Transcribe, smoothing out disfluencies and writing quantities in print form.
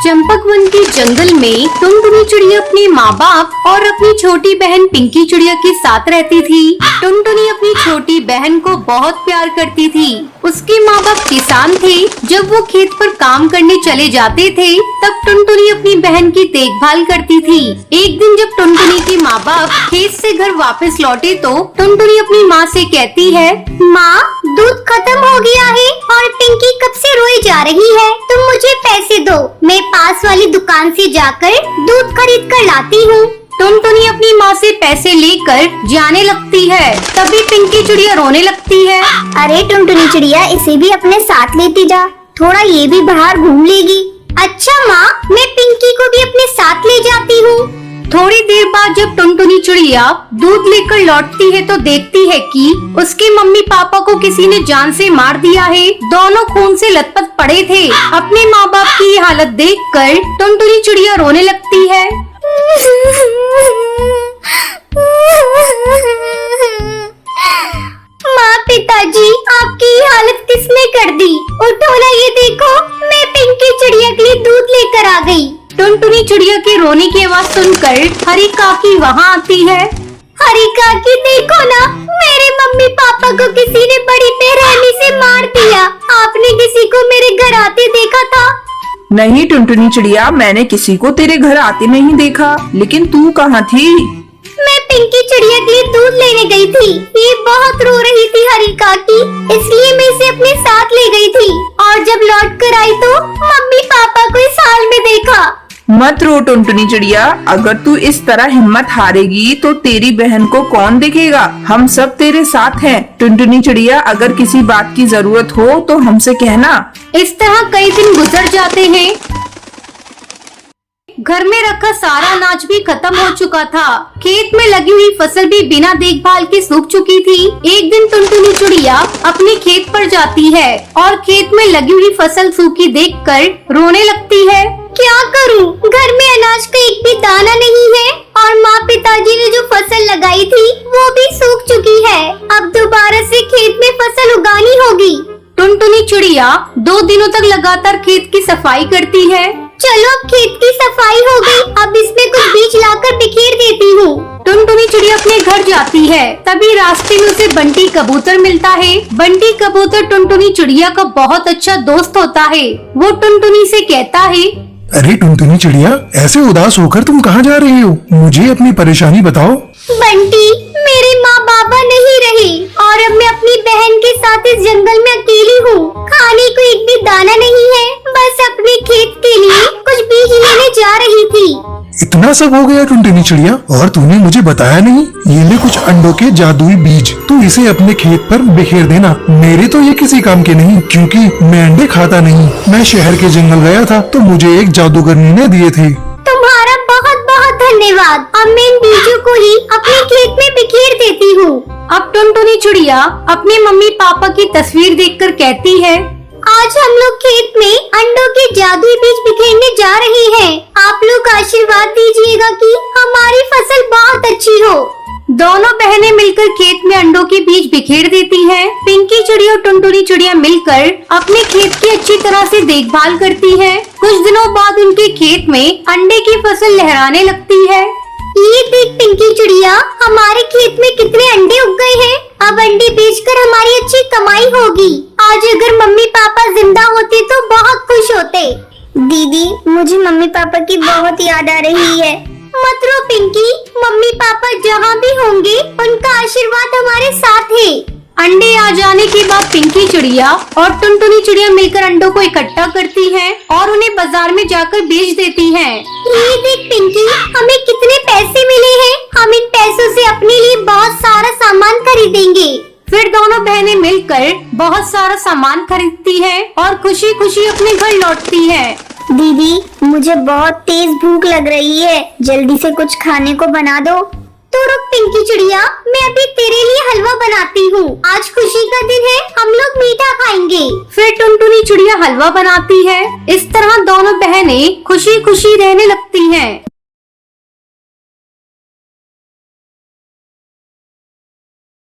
चंपकवन के जंगल में टुनटुनी चिड़िया अपने माँ बाप और अपनी छोटी बहन पिंकी चिड़िया के साथ रहती थी। टुनटुनी अपनी छोटी बहन को बहुत प्यार करती थी। उसके माँ बाप किसान थे। जब वो खेत पर काम करने चले जाते थे तब टुनटुनी अपनी बहन की देखभाल करती थी। एक दिन जब टुनटुनी के माँ बाप खेत से घर वापस लौटे तो टुनटुनी अपनी माँ से कहती है, माँ, दूध खत्म हो गया है और पिंकी कब से रोई जा रही है। तुम मुझे पैसे दो, मैं पास वाली दुकान से जाकर दूध खरीद कर लाती हूँ। टुनटुनी अपनी माँ से पैसे लेकर जाने लगती है। तभी पिंकी चिड़िया रोने लगती है। अरे टुनटुनी चिड़िया, इसे भी अपने साथ लेती जा, थोड़ा ये भी बाहर घूम लेगी। अच्छा माँ, मैं पिंकी को भी अपने साथ ले जाती हूँ। थोड़ी देर बाद जब टुनटुनी चिड़िया दूध लेकर लौटती है तो देखती है कि उसके मम्मी पापा को किसी ने जान से मार दिया है। दोनों खून से लथपथ पड़े थे। अपने माँ बाप की ये हालत देखकर टुनटुनी चिड़िया रोने लगती है। माँ, पिताजी, आपकी ये हालत किसने कर दी? उठो ना, ये देखो, मैं पिंकी चिड़िया के लिए दूध लेकर आ गई। टुनटुनी चिड़िया के रोने की आवाज सुनकर हरी काकी वहाँ आती है। हरी काकी, देखो ना, मेरे मम्मी पापा को किसी ने बड़ी बेरहमी से मार दिया। आपने किसी को मेरे घर आते देखा था? नहीं टुनटुनी चिड़िया, मैंने किसी को तेरे घर आते नहीं देखा। लेकिन तू कहाँ थी? मैं पिंकी चिड़िया के लिए दूध लेने गई थी। ये बहुत रो रही थी हरी काकी, इसलिए मैं इसे अपने साथ ले गई थी। और जब लौट कर आई तो मम्मी पापा को इस हाल में देखा। मत रो टुनटुनी चिड़िया, अगर तू इस तरह हिम्मत हारेगी तो तेरी बहन को कौन देखेगा? हम सब तेरे साथ हैं। टुनटुनी चिड़िया, अगर किसी बात की जरूरत हो तो हमसे कहना। इस तरह कई दिन गुजर जाते हैं। घर में रखा सारा अनाज भी खत्म हो चुका था। खेत में लगी हुई फसल भी बिना देखभाल के सूख चुकी थी। एक दिन टुनटुनी चिड़िया अपने खेत पर जाती है और खेत में लगी हुई फसल सूखी देखकर रोने लगती है। क्या करूं? घर में अनाज का एक भी दाना नहीं है और माँ पिताजी ने जो फसल लगाई थी वो भी सूख चुकी है। अब दोबारा से खेत में फसल उगानी होगी। टुनटुनी चिड़िया 2 दिनों तक लगातार खेत की सफाई करती है। चलो, अब खेत की सफाई हो गई, अब इसमें कुछ बीज लाकर बिखेर देती हूँ। टुनटुनी चिड़िया अपने घर जाती है। तभी रास्ते में उसे बंटी कबूतर मिलता है। बंटी कबूतर टुनटुनी चिड़िया का बहुत अच्छा दोस्त होता है। वो टुनटुनी से कहता है, अरे टुनटुनी चिड़िया, ऐसे उदास होकर तुम कहाँ जा रही हो? मुझे अपनी परेशानी बताओ। बंटी, मेरे माँ बाबा नहीं रहे और अब मैं अपनी बहन के साथ इस जंगल में अकेली हूँ। खाने को एक भी दाना नहीं है, बस अपने खेत के लिए कुछ बीज लेने जा रही थी। इतना सब हो गया टुनटुनी चिड़िया, और तूने मुझे बताया नहीं? ये ले कुछ अंडों के जादुई बीज, तू इसे अपने खेत पर बिखेर देना। मेरे तो ये किसी काम के नहीं, क्योंकि मैं अंडे खाता नहीं। मैं शहर के जंगल गया था तो मुझे एक जादूगरनी ने दिए थे। तुम्हारा बहुत बहुत धन्यवाद। अब मैं इन बीजों को ही अपने खेत में बिखेर देती हूँ। अब टुनटुनी चिड़िया अपने मम्मी पापा की तस्वीर देखकर कहती है, आज हम लोग खेत में अंडों के जादुई बीज बिखेरने जा रहे हैं। आप लोग आशीर्वाद दीजिएगा कि हमारी फसल बहुत अच्छी हो। दोनों बहनें मिलकर खेत में अंडों के बीज बिखेर देती हैं। पिंकी चिड़िया और टुनटुनी चिड़िया मिलकर अपने खेत की अच्छी तरह से देखभाल करती हैं। कुछ दिनों बाद उनके खेत में अंडे की फसल लहराने लगती है। ये देख पिंकी चिड़िया, हमारे खेत में कितने अंडे उग गए हैं। अब अंडे बेचकर हमारी अच्छी कमाई होगी। आज अगर मम्मी पापा जिंदा होते तो बहुत खुश होते। दीदी, मुझे मम्मी पापा की बहुत याद आ रही है। मत रो पिंकी, मम्मी पापा जहाँ भी होंगे उनका आशीर्वाद हमारे साथ है। अंडे आ जाने के बाद पिंकी चिड़िया और टुनटुनी चिड़िया मिलकर अंडों को इकट्ठा करती हैं और उन्हें बाजार में जाकर बेच देती हैं। ये देख पिंकी, हमें कितने पैसे मिले हैं। हम इन पैसों से अपने लिए बहुत सारा सामान खरीदेंगे। फिर दोनों बहनें मिलकर बहुत सारा सामान खरीदती हैं और खुशी खुशी अपने घर लौटती हैं। दीदी, मुझे बहुत तेज भूख लग रही है, जल्दी से कुछ खाने को बना दो। तो रुक पिंकी चिड़िया, मैं अभी तेरे लिए हलवा बनाती हूँ। आज खुशी का दिन है, हम लोग मीठा खाएंगे। फिर टुनटुनी चिड़िया हलवा बनाती है। इस तरह दोनों बहनें खुशी खुशी रहने लगती हैं।